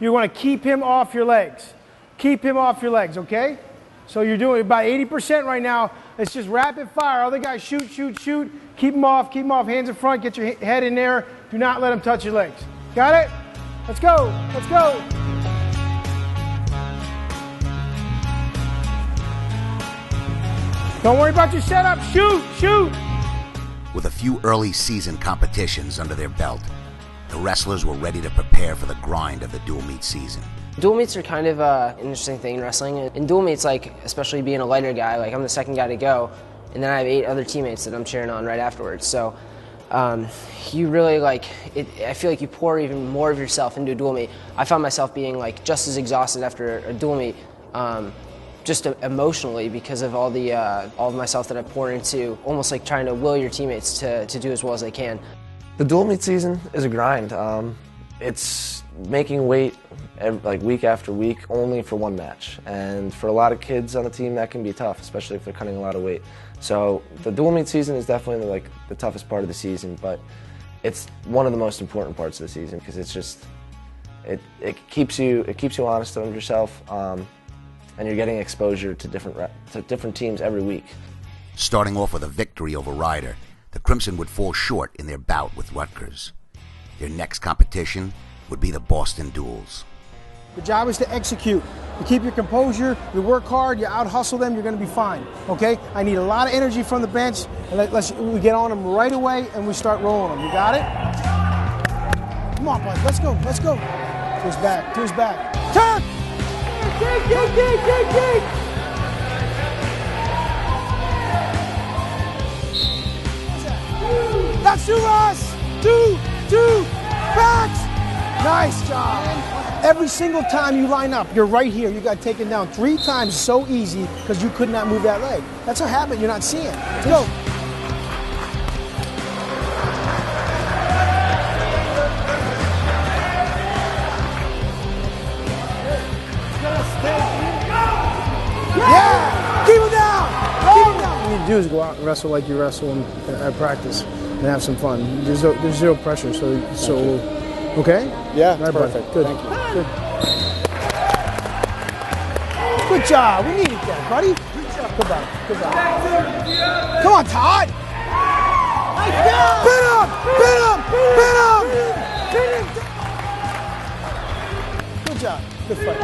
You want to keep him off your legs. Keep him off your legs, okay? So you're doing about 80% right now. It's just rapid fire. Other guys shoot, shoot, shoot. Keep him off, hands in front, get your head in there. Do not let him touch your legs. Got it? Let's go, let's go. Don't worry about your setup, shoot, shoot. With a few early season competitions under their belt, the wrestlers were ready to prepare for the grind of the dual meet season. Dual meets are kind of an interesting thing in wrestling. In dual meets, like, especially being a lighter guy, like I'm the second guy to go, and then I have 8 other teammates that I'm cheering on right afterwards. So you really, like, I feel like you pour even more of yourself into a dual meet. I found myself being like just as exhausted after a dual meet, just emotionally, because of all of myself that I pour into almost like trying to will your teammates to do as well as they can. The dual meet season is a grind. It's making weight like week after week only for one match, and for a lot of kids on the team that can be tough, especially if they're cutting a lot of weight. So the dual meet season is definitely like the toughest part of the season, but it's one of the most important parts of the season because it's just it keeps you honest on yourself, and you're getting exposure to different teams every week. Starting off with a victory over Ryder, the Crimson would fall short in their bout with Rutgers. Their next competition would be the Boston Duels. The job is to execute. You keep your composure, you work hard, you out-hustle them, you're going to be fine, okay? I need a lot of energy from the bench, and we get on them right away, and we start rolling them. You got it? Come on, bud, let's go, let's go. To his back, to his back. Turn! Kick! That's 2 Ross! 2, backs! Nice job. Every single time you line up, you're right here. You got taken down 3 times so easy because you could not move that leg. That's a habit you're not seeing. Let's go. Yeah! Keep him down! Keep him down! What you need to do is go out and wrestle like you wrestle at practice and have some fun. There's zero pressure, so okay? Yeah, right, perfect. Good. Thank you. Good. Good job. We needed that, buddy. Good job. Come on, Todd. Pin him! Good job. Good fight.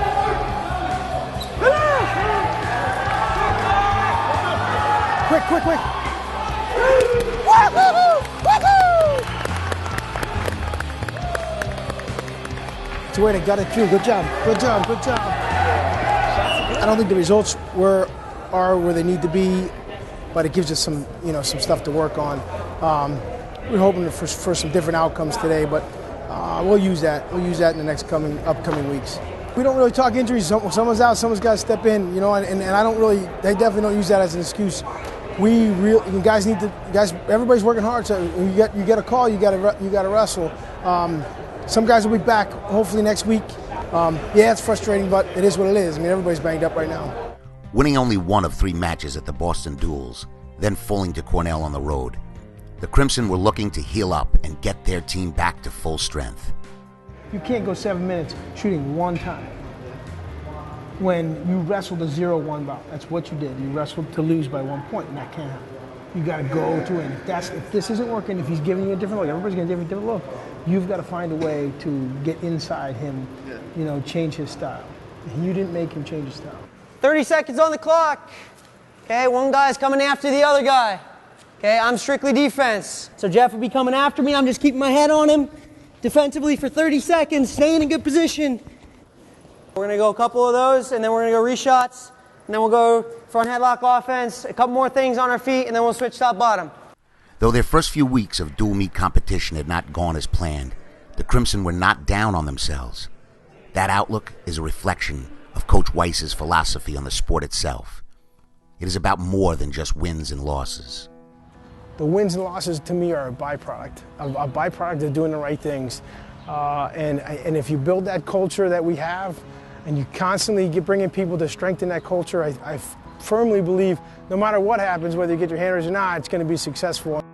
Quick. Woohoo! It's the way they got it through. Good job. I don't think the results are where they need to be, but it gives us some stuff to work on. We're hoping for some different outcomes today, but we'll use that. We'll use that in the next upcoming weeks. We don't really talk injuries. Someone's out, someone's got to step in, and I don't really. They definitely don't use that as an excuse. Everybody's working hard. So you get a call, you got to wrestle. Some guys will be back hopefully next week. Yeah, it's frustrating, but it is what it is. I mean, everybody's banged up right now. Winning only 1 of 3 matches at the Boston Duels, then falling to Cornell on the road, the Crimson were looking to heal up and get their team back to full strength. You can't go 7 minutes shooting 1 time when you wrestled a 0-1 bout. That's what you did. You wrestled to lose by 1 point, and that can't happen. You got to go to win. If this isn't working, if he's giving you a different look, everybody's going to give you a different look. You've got to find a way to get inside him, change his style. And you didn't make him change his style. 30 seconds on the clock. Okay, one guy's coming after the other guy. Okay, I'm strictly defense. So Jeff will be coming after me. I'm just keeping my head on him defensively for 30 seconds, staying in good position. We're going to go a couple of those, and then we're going to go reshots, and then we'll go front headlock offense, a couple more things on our feet, and then we'll switch top bottom. Though their first few weeks of dual meet competition had not gone as planned, the Crimson were not down on themselves. That outlook is a reflection of Coach Weiss's philosophy on the sport itself. It is about more than just wins and losses. The wins and losses to me are a byproduct of doing the right things. And if you build that culture that we have, and you constantly bringing people to strengthen that culture, I firmly believe no matter what happens, whether you get your hand raised or not, it's going to be successful.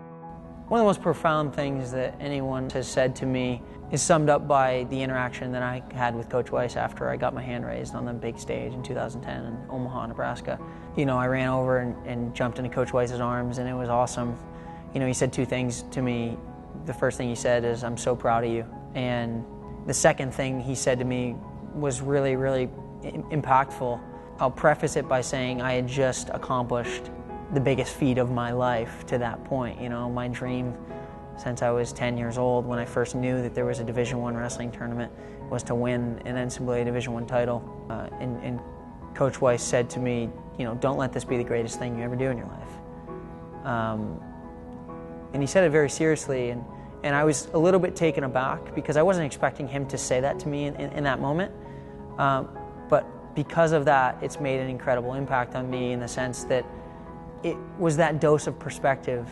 One of the most profound things that anyone has said to me is summed up by the interaction that I had with Coach Weiss after I got my hand raised on the big stage in 2010 in Omaha, Nebraska. You know, I ran over and jumped into Coach Weiss's arms, and it was awesome. You know, he said two things to me. The first thing he said is, "I'm so proud of you." And the second thing he said to me was really, really impactful. I'll preface it by saying I had just accomplished the biggest feat of my life to that point. You know, my dream since I was 10 years old, when I first knew that there was a Division I wrestling tournament, was to win an NCAA Division I title. And Coach Weiss said to me, you know, don't let this be the greatest thing you ever do in your life. And he said it very seriously, and I was a little bit taken aback because I wasn't expecting him to say that to me in that moment. But because of that, it's made an incredible impact on me in the sense that it was that dose of perspective.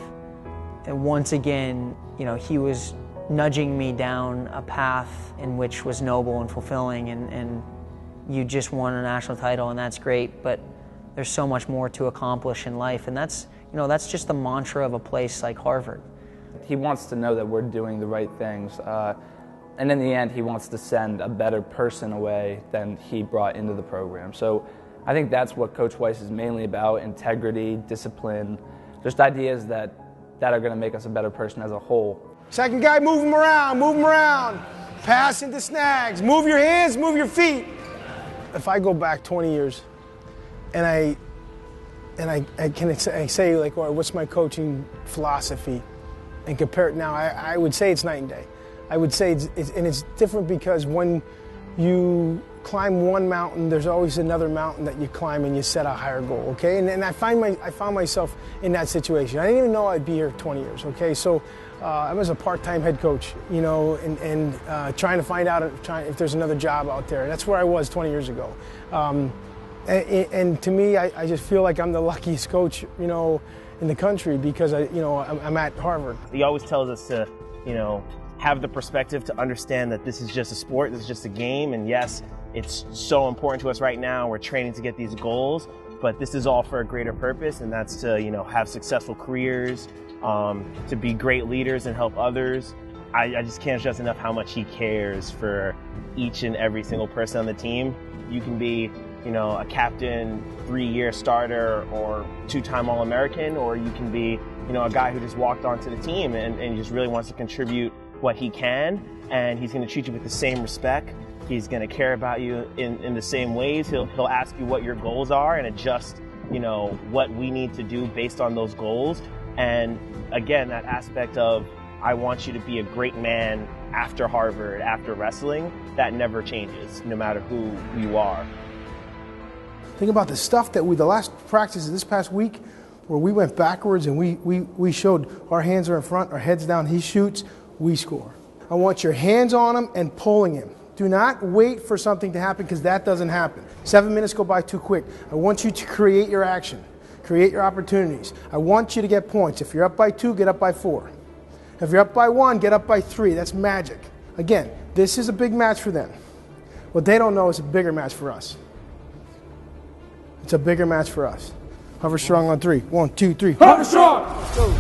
And once again, you know, he was nudging me down a path in which was noble and fulfilling, and you just won a national title, and that's great, but there's so much more to accomplish in life, and that's, you know, that's just the mantra of a place like Harvard. He wants to know that we're doing the right things, and in the end, he wants to send a better person away than he brought into the program. So I think that's what Coach Weiss is mainly about: integrity, discipline, just ideas that are going to make us a better person as a whole. Second guy, move him around, move him around. Pass into snags, move your hands, move your feet. If I go back 20 years and I say like, well, what's my coaching philosophy, and compare it now, I would say it's night and day. I would say it's different because when you climb one mountain, there's always another mountain that you climb and you set a higher goal, okay? And I found myself in that situation. I didn't even know I'd be here 20 years, okay? So I was a part-time head coach, you know, and trying to find out if there's another job out there. That's where I was 20 years ago. And to me, I just feel like I'm the luckiest coach, you know, in the country because I'm at Harvard. He always tells us to, you know, have the perspective to understand that this is just a sport, this is just a game, and yes, it's so important to us right now. We're training to get these goals, but this is all for a greater purpose, and that's to, you know, have successful careers, to be great leaders and help others. I just can't stress enough how much he cares for each and every single person on the team. You can be, you know, a captain, 3-year starter, or 2-time All-American, or you can be, you know, a guy who just walked onto the team and just really wants to contribute what he can, and he's going to treat you with the same respect. He's going to care about you in the same ways. He'll ask you what your goals are and adjust, you know, what we need to do based on those goals. And again, that aspect of, I want you to be a great man after Harvard, after wrestling, that never changes, no matter who you are. Think about the stuff that the last practice this past week, where we went backwards and we showed our hands are in front, our heads down, he shoots, we score. I want your hands on him and pulling him. Do not wait for something to happen, because that doesn't happen. 7 minutes go by too quick. I want you to create your action, create your opportunities. I want you to get points. If you're up by 2, get up by 4. If you're up by 1, get up by 3. That's magic. Again, this is a big match for them. What they don't know is a bigger match for us. It's a bigger match for us. Hover strong on 3. 1, 2, 3. Hover strong! Let's go.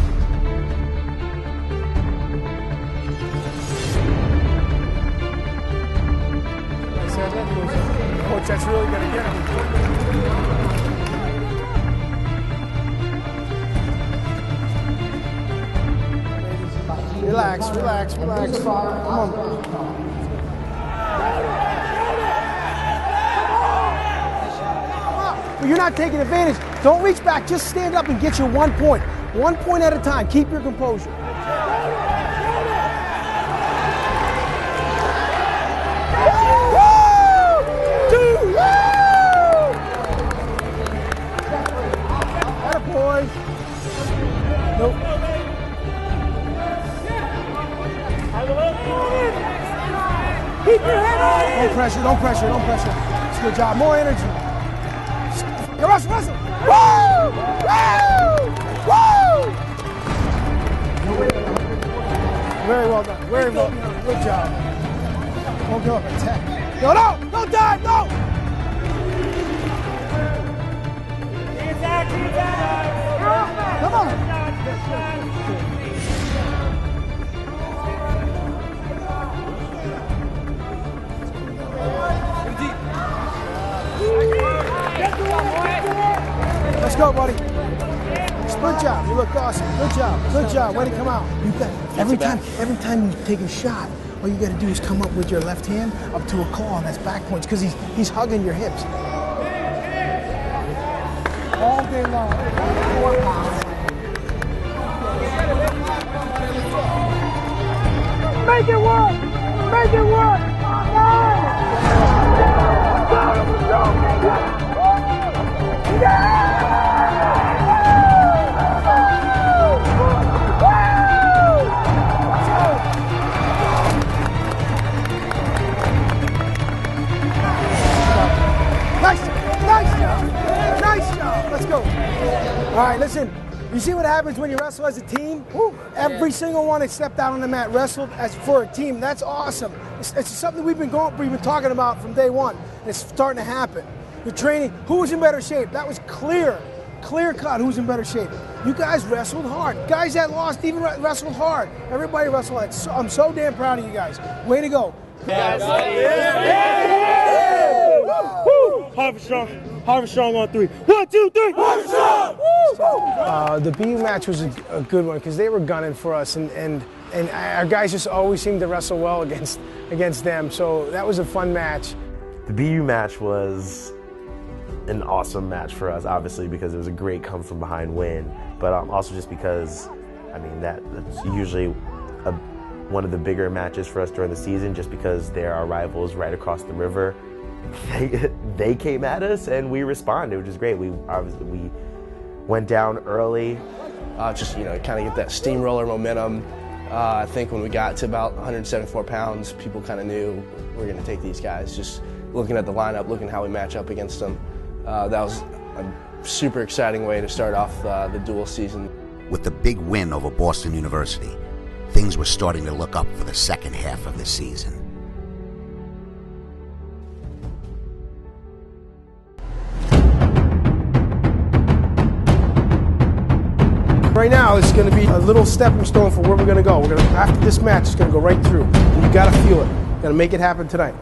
Coach, that's really going to get him. Relax, relax, relax. Come on. But you're not taking advantage. Don't reach back. Just stand up and get your 1 point. 1 point at a time. Keep your composure. Boys. Nope. Keep your head on. Don't pressure, don't pressure, don't pressure. It's a good job. More energy. Russell, Russell. Woo! Woo! Woo! Very well done. Very well done. Good job. Don't go up. Attack. No, no! Don't dive! No! Come on. Let's go, buddy. Good job. You look awesome. Good job. Good job. Way to come out. You got every time you take a shot, all you got to do is come up with your left hand up to a claw, and that's back points because he's hugging your hips. All day long. 4 pounds. Make it work. Make it work. Yeah! Let's go. All right, listen. You see what happens when you wrestle as a team? Every single one that stepped out on the mat wrestled as for a team. That's awesome. It's something we've been talking about from day one. And it's starting to happen. The training. Who was in better shape? That was clear cut. Who's in better shape? You guys wrestled hard. Guys that lost even wrestled hard. Everybody wrestled hard. I'm so damn proud of you guys. Way to go. Harvard strong on 3. 1, 2, 3. Harvard strong. The BU match was a good one because they were gunning for us, and our guys just always seemed to wrestle well against them. So that was a fun match. The BU match was an awesome match for us, obviously because it was a great come from behind win, but also just because, I mean, that's usually one of the bigger matches for us during the season, just because they're our rivals right across the river. They came at us and we responded, which is great. We went down early. Just, kind of get that steamroller momentum. I think when we got to about 174 pounds, people kind of knew we're going to take these guys. Just looking at the lineup, looking how we match up against them. That was a super exciting way to start off the dual season. With the big win over Boston University, things were starting to look up for the second half of the season. Right now, it's going to be a little stepping stone for where we're going to go. After this match, it's going to go right through. And you got to feel it. Got to make it happen tonight.